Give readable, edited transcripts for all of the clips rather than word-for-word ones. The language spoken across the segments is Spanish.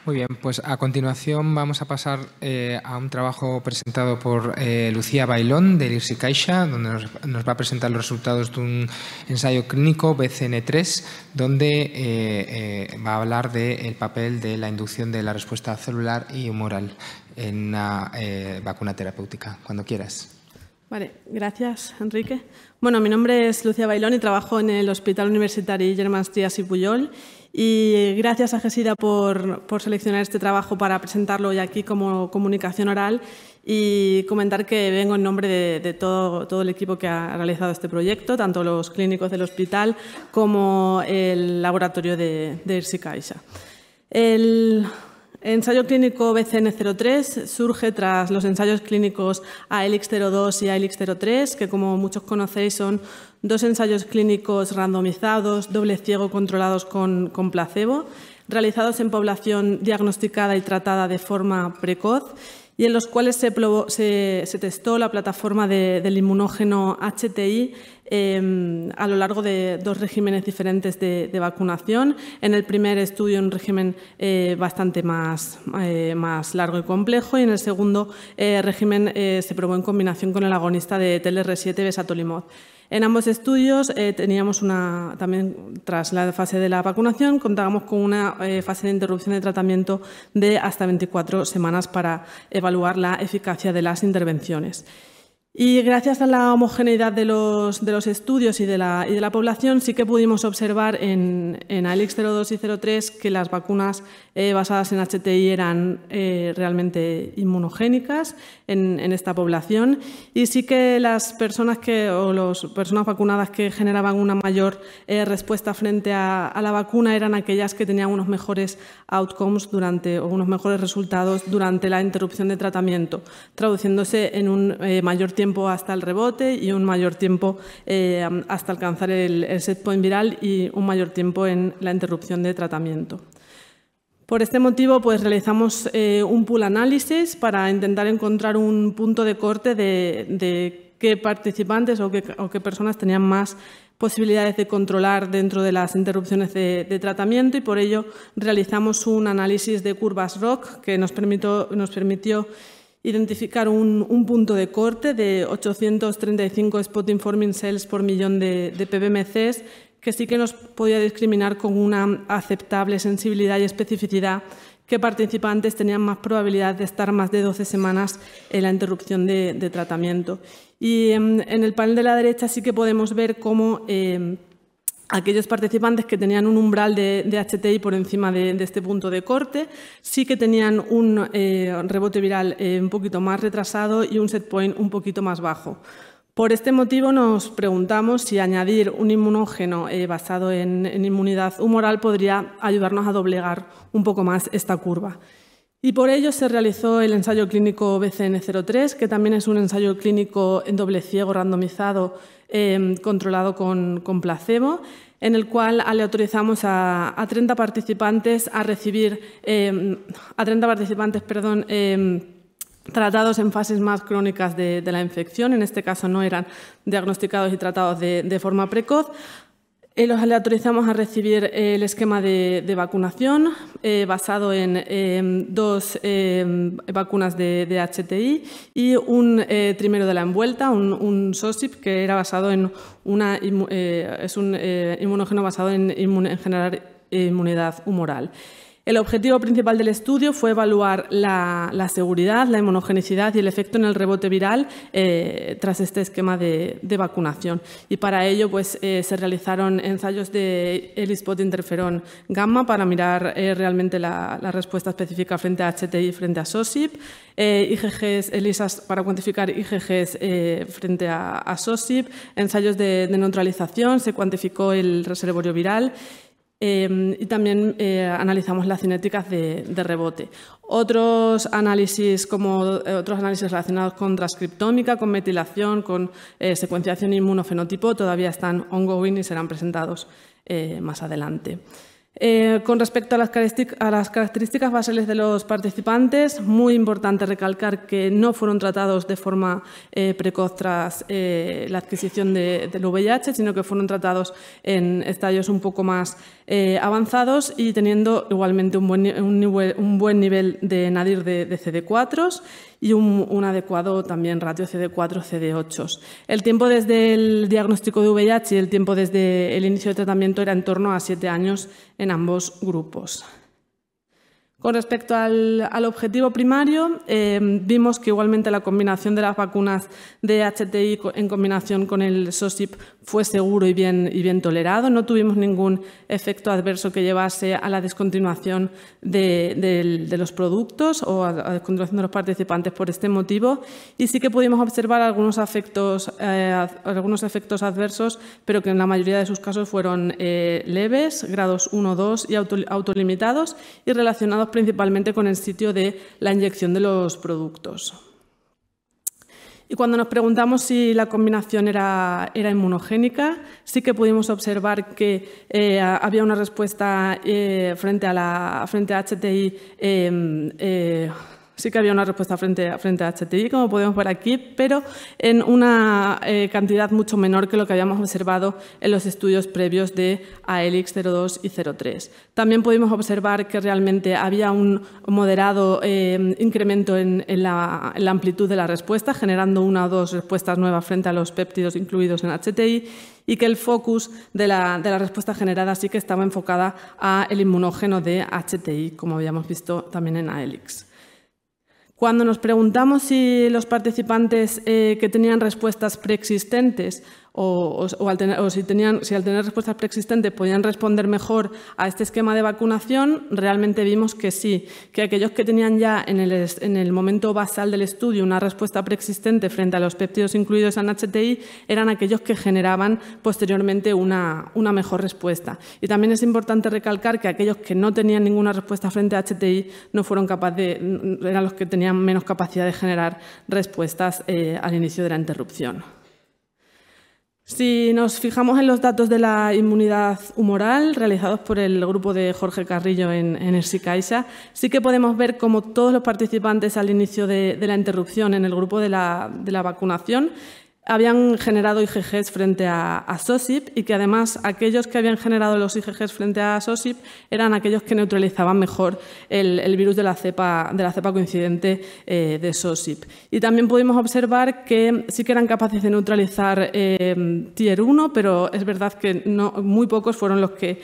Muy bien, pues a continuación vamos a pasar a un trabajo presentado por Lucía Bailón de Irsi Caixa, donde nos va a presentar los resultados de un ensayo clínico BCN3, donde va a hablar del papel de la inducción de la respuesta celular y humoral en una vacuna terapéutica. Cuando quieras. Vale, gracias, Enrique. Bueno, mi nombre es Lucía Bailón y trabajo en el Hospital Universitari Germans Trias y Pujol. Y gracias a GESIDA por seleccionar este trabajo para presentarlo hoy aquí como comunicación oral y comentar que vengo en nombre de todo el equipo que ha realizado este proyecto, tanto los clínicos del hospital como el laboratorio de Irsi Caixa. El ensayo clínico BCN03 surge tras los ensayos clínicos AELIX02 y AELIX03, que como muchos conocéis son dos ensayos clínicos randomizados, doble ciego controlados con placebo, realizados en población diagnosticada y tratada de forma precoz y en los cuales se testó la plataforma del inmunógeno HTI a lo largo de dos regímenes diferentes de vacunación. En el primer estudio un régimen bastante más largo y complejo y en el segundo régimen se probó en combinación con el agonista de TLR7 besatolimod. En ambos estudios teníamos también tras la fase de la vacunación, contábamos con una fase de interrupción de tratamiento de hasta 24 semanas para evaluar la eficacia de las intervenciones. Y gracias a la homogeneidad de los estudios y de la población sí que pudimos observar en AELIX02 y 03 que las vacunas basadas en HTI eran realmente inmunogénicas en esta población y sí que las personas vacunadas que generaban una mayor respuesta frente a la vacuna eran aquellas que tenían unos mejores outcomes o unos mejores resultados durante la interrupción de tratamiento, traduciéndose en un mayor tiempo hasta el rebote y un mayor tiempo hasta alcanzar el set point viral y un mayor tiempo en la interrupción de tratamiento. Por este motivo, pues realizamos un pool análisis para intentar encontrar un punto de corte de qué participantes o qué personas tenían más posibilidades de controlar dentro de las interrupciones de tratamiento y por ello realizamos un análisis de curvas ROC que nos permitió identificar un punto de corte de 835 spot informing cells por millón de PBMCs que sí que nos podía discriminar con una aceptable sensibilidad y especificidad qué participantes tenían más probabilidad de estar más de 12 semanas en la interrupción de tratamiento. Y en el panel de la derecha sí que podemos ver cómo aquellos participantes que tenían un umbral de HTI por encima de este punto de corte sí que tenían un rebote viral un poquito más retrasado y un set point un poquito más bajo. Por este motivo nos preguntamos si añadir un inmunógeno basado en inmunidad humoral podría ayudarnos a doblegar un poco más esta curva. Y por ello se realizó el ensayo clínico BCN03, que también es un ensayo clínico en doble ciego randomizado controlado con placebo, en el cual autorizamos a 30 participantes a recibir tratados en fases más crónicas de la infección, en este caso no eran diagnosticados y tratados de forma precoz. Los autorizamos a recibir el esquema de vacunación basado en dos vacunas de HTI y un trimero de la envuelta, un SOSIP, que era basado en es un inmunógeno basado en generar inmunidad humoral. El objetivo principal del estudio fue evaluar la seguridad, la inmunogenicidad y el efecto en el rebote viral tras este esquema de vacunación. Y para ello pues, se realizaron ensayos de ELISpot interferón gamma para mirar realmente la respuesta específica frente a HTI y frente a SOSIP, IgGs, ELISAs para cuantificar IgGs frente a SOSIP, ensayos de neutralización, se cuantificó el reservorio viral. Y también analizamos las cinéticas de rebote. Otros análisis relacionados con transcriptómica, con metilación, con secuenciación inmunofenotipo todavía están ongoing y serán presentados más adelante. Con respecto a las características basales de los participantes, muy importante recalcar que no fueron tratados de forma precoz tras la adquisición del VIH, sino que fueron tratados en estadios un poco más avanzados y teniendo igualmente un buen nivel de nadir de CD4 y un adecuado también ratio CD4-CD8. El tiempo desde el diagnóstico de VIH y el tiempo desde el inicio de tratamiento era en torno a 7 años en ambos grupos. Con respecto al objetivo primario, vimos que igualmente la combinación de las vacunas de HTI en combinación con el SOSIP fue seguro y bien tolerado. No tuvimos ningún efecto adverso que llevase a la descontinuación de los productos o a la descontinuación de los participantes por este motivo. Y sí que pudimos observar algunos efectos adversos, pero que en la mayoría de sus casos fueron leves, grados 1, 2 y autolimitados y relacionados principalmente con el sitio de la inyección de los productos. Y cuando nos preguntamos si la combinación era inmunogénica, sí que pudimos observar que había una respuesta frente a HTI. Sí que había una respuesta frente a HTI, como podemos ver aquí, pero en una cantidad mucho menor que lo que habíamos observado en los estudios previos de AELIX 02 y 03. También pudimos observar que realmente había un moderado incremento en la amplitud de la respuesta, generando 1 o 2 respuestas nuevas frente a los péptidos incluidos en HTI, y que el focus de la respuesta generada sí que estaba enfocada al inmunógeno de HTI, como habíamos visto también en AELIX. Cuando nos preguntamos si los participantes que tenían respuestas preexistentes si al tener respuestas preexistentes podían responder mejor a este esquema de vacunación, realmente vimos que sí, que aquellos que tenían ya en el momento basal del estudio una respuesta preexistente frente a los péptidos incluidos en HTI eran aquellos que generaban posteriormente una mejor respuesta. Y también es importante recalcar que aquellos que no tenían ninguna respuesta frente a HTI eran los que tenían menos capacidad de generar respuestas al inicio de la interrupción. Si nos fijamos en los datos de la inmunidad humoral realizados por el grupo de Jorge Carrillo en ERSI Caixa, sí que podemos ver cómo todos los participantes al inicio de la interrupción en el grupo de la vacunación habían generado IgGs frente a SOSIP y que además aquellos que habían generado los IgGs frente a SOSIP eran aquellos que neutralizaban mejor el virus de la cepa coincidente de SOSIP. Y también pudimos observar que sí que eran capaces de neutralizar Tier 1, pero es verdad que muy pocos fueron los que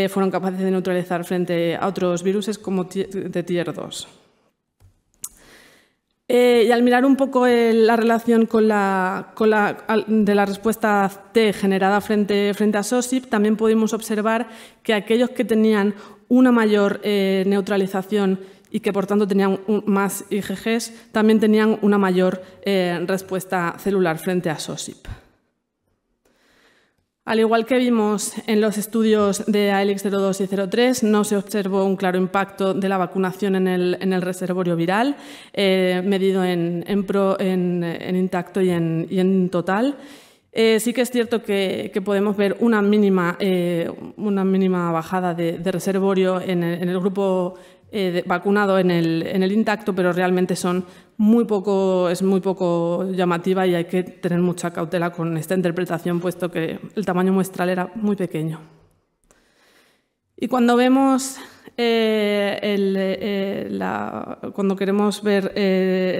fueron capaces de neutralizar frente a otros virus como de Tier 2. Y al mirar un poco la relación de la respuesta T generada frente a SOSIP, también pudimos observar que aquellos que tenían una mayor neutralización y que por tanto tenían más IgGs, también tenían una mayor respuesta celular frente a SOSIP. Al igual que vimos en los estudios de AELIX 02 y 03, no se observó un claro impacto de la vacunación en el reservorio viral, medido en intacto y en total. Sí que es cierto que podemos ver una mínima bajada de reservorio en el grupo vacunado en el intacto, pero realmente es muy poco llamativa y hay que tener mucha cautela con esta interpretación, puesto que el tamaño muestral era muy pequeño. Y cuando vemos cuando queremos ver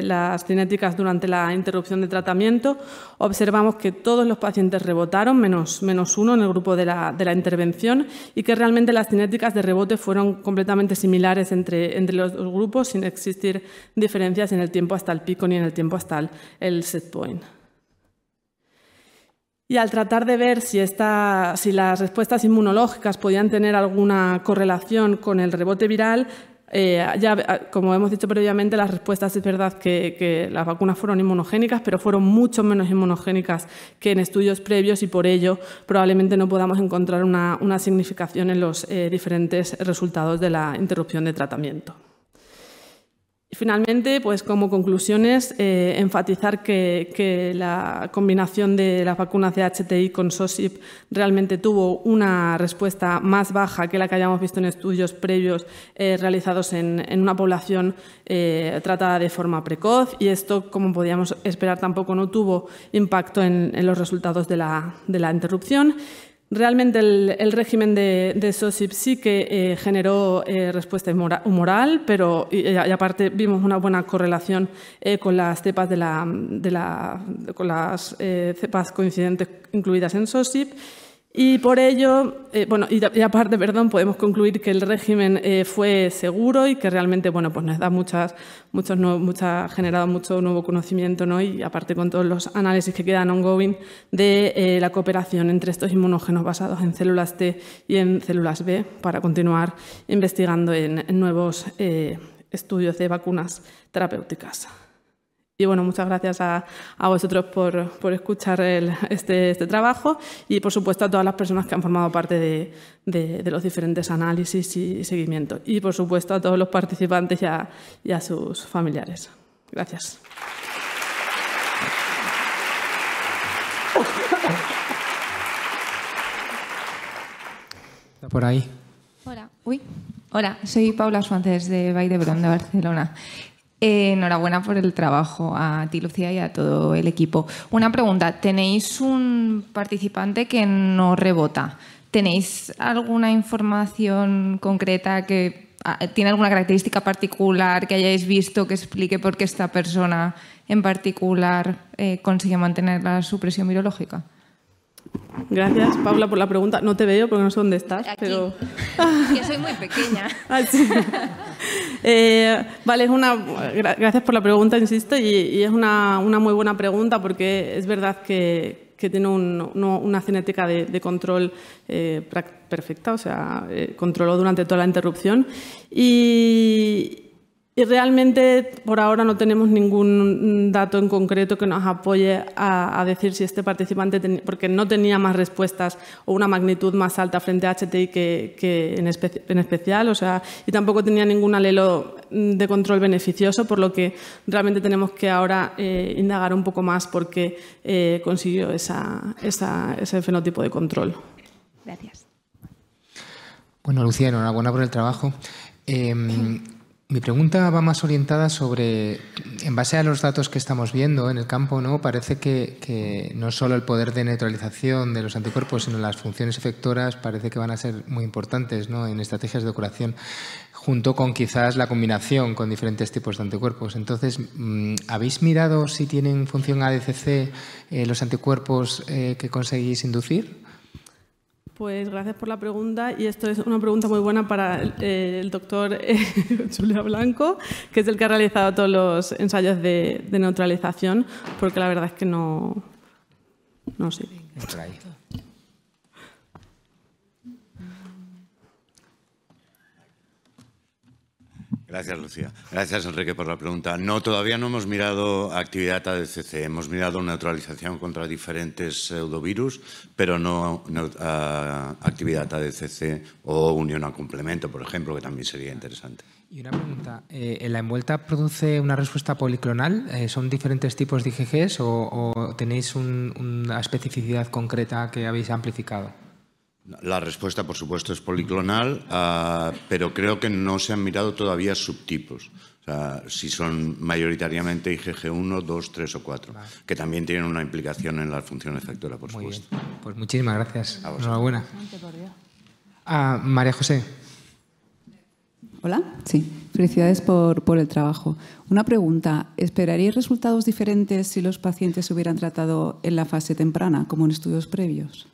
las cinéticas durante la interrupción de tratamiento, observamos que todos los pacientes rebotaron, menos uno en el grupo de la intervención, y que realmente las cinéticas de rebote fueron completamente similares entre los dos grupos, sin existir diferencias en el tiempo hasta el pico ni en el tiempo hasta el set point. Y al tratar de ver si las respuestas inmunológicas podían tener alguna correlación con el rebote viral, como hemos dicho previamente, las respuestas es verdad que las vacunas fueron inmunogénicas, pero fueron mucho menos inmunogénicas que en estudios previos y por ello probablemente no podamos encontrar una significación en los diferentes resultados de la interrupción de tratamiento. Y finalmente, pues como conclusiones, enfatizar que la combinación de las vacunas de HTI con SOSIP realmente tuvo una respuesta más baja que la que hayamos visto en estudios previos realizados en una población tratada de forma precoz, y esto, como podíamos esperar, tampoco no tuvo impacto en los resultados de la interrupción. Realmente el régimen de SOSIP sí que generó respuesta humoral, pero y aparte vimos una buena correlación con las cepas con las cepas coincidentes incluidas en SOSIP. Y por ello, y aparte, podemos concluir que el régimen fue seguro y que realmente, bueno, pues nos da ha generado mucho nuevo conocimiento, ¿no? Y aparte con todos los análisis que quedan ongoing de la cooperación entre estos inmunógenos basados en células T y en células B para continuar investigando en nuevos estudios de vacunas terapéuticas. Y bueno, muchas gracias a vosotros por escuchar este trabajo y, por supuesto, a todas las personas que han formado parte de los diferentes análisis y seguimiento. Y, por supuesto, a todos los participantes y a sus familiares. Gracias. Por ahí. Hola, soy Paula Suárez de Vall d'Hebron, de Barcelona. Enhorabuena por el trabajo a ti, Lucía, y a todo el equipo. Una pregunta, tenéis un participante que no rebota. ¿Tenéis alguna información concreta que tiene alguna característica particular que hayáis visto que explique por qué esta persona en particular consigue mantener la supresión virológica? Gracias, Paula, por la pregunta. No te veo porque no sé dónde estás. Aquí. Pero Yo soy muy pequeña. Sí. Vale, gracias por la pregunta, insisto, y es una muy buena pregunta porque es verdad que tiene una cinética de control perfecta, o sea, controló durante toda la interrupción y realmente por ahora no tenemos ningún dato en concreto que nos apoye a decir si este participante, porque no tenía más respuestas o una magnitud más alta frente a HTI que en especial, o sea, y tampoco tenía ningún alelo de control beneficioso, por lo que realmente tenemos que ahora indagar un poco más por qué consiguió ese fenotipo de control. Gracias. Bueno, Lucía, enhorabuena por el trabajo. Mi pregunta va más orientada sobre, en base a los datos que estamos viendo en el campo, ¿no? Parece que no solo el poder de neutralización de los anticuerpos, sino las funciones efectoras parece que van a ser muy importantes, ¿no? En estrategias de curación, junto con quizás la combinación con diferentes tipos de anticuerpos. Entonces, ¿habéis mirado si tienen función ADCC los anticuerpos que conseguís inducir? Pues gracias por la pregunta, y esto es una pregunta muy buena para el doctor Julia Blanco, que es el que ha realizado todos los ensayos de neutralización, porque la verdad es que no sé. Gracias, Lucía. Gracias, Enrique, por la pregunta. No, todavía no hemos mirado actividad ADCC. Hemos mirado neutralización contra diferentes pseudovirus, pero no actividad ADCC o unión a complemento, por ejemplo, que también sería interesante. Y una pregunta, ¿la envuelta produce una respuesta policlonal? ¿Son diferentes tipos de IgGs o tenéis una especificidad concreta que habéis amplificado? La respuesta, por supuesto, es policlonal, pero creo que no se han mirado todavía subtipos. O sea, si son mayoritariamente IgG1, 2, 3 o 4, vale, que también tienen una implicación en la función efectora, por supuesto. Muy bien. Pues muchísimas gracias. Enhorabuena. María José. Hola, sí. Felicidades por el trabajo. Una pregunta. ¿Esperaríais resultados diferentes si los pacientes se hubieran tratado en la fase temprana, como en estudios previos?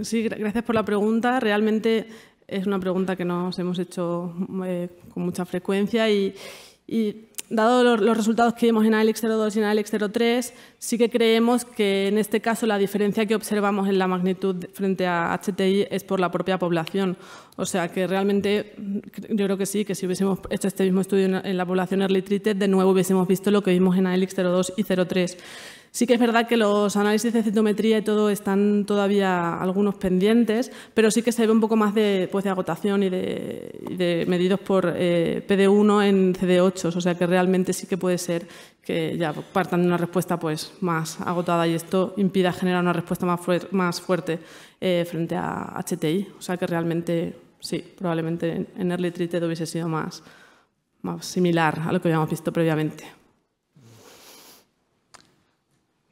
Sí, gracias por la pregunta. Realmente es una pregunta que nos hemos hecho con mucha frecuencia y dado los resultados que vimos en ALX02 y en ALX03, sí que creemos que en este caso la diferencia que observamos en la magnitud frente a HTI es por la propia población. O sea que realmente yo creo que sí, que si hubiésemos hecho este mismo estudio en la población early treated, de nuevo hubiésemos visto lo que vimos en ALX02 y 03. Sí que es verdad que los análisis de citometría y todo están todavía algunos pendientes, pero sí que se ve un poco más de agotación y de medidos por PD1 en CD8, o sea que realmente sí que puede ser que ya partan de una respuesta pues más agotada y esto impida generar una respuesta más fuerte frente a HTI. O sea que realmente sí, probablemente en early treated hubiese sido más similar a lo que habíamos visto previamente.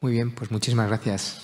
Muy bien, pues muchísimas gracias.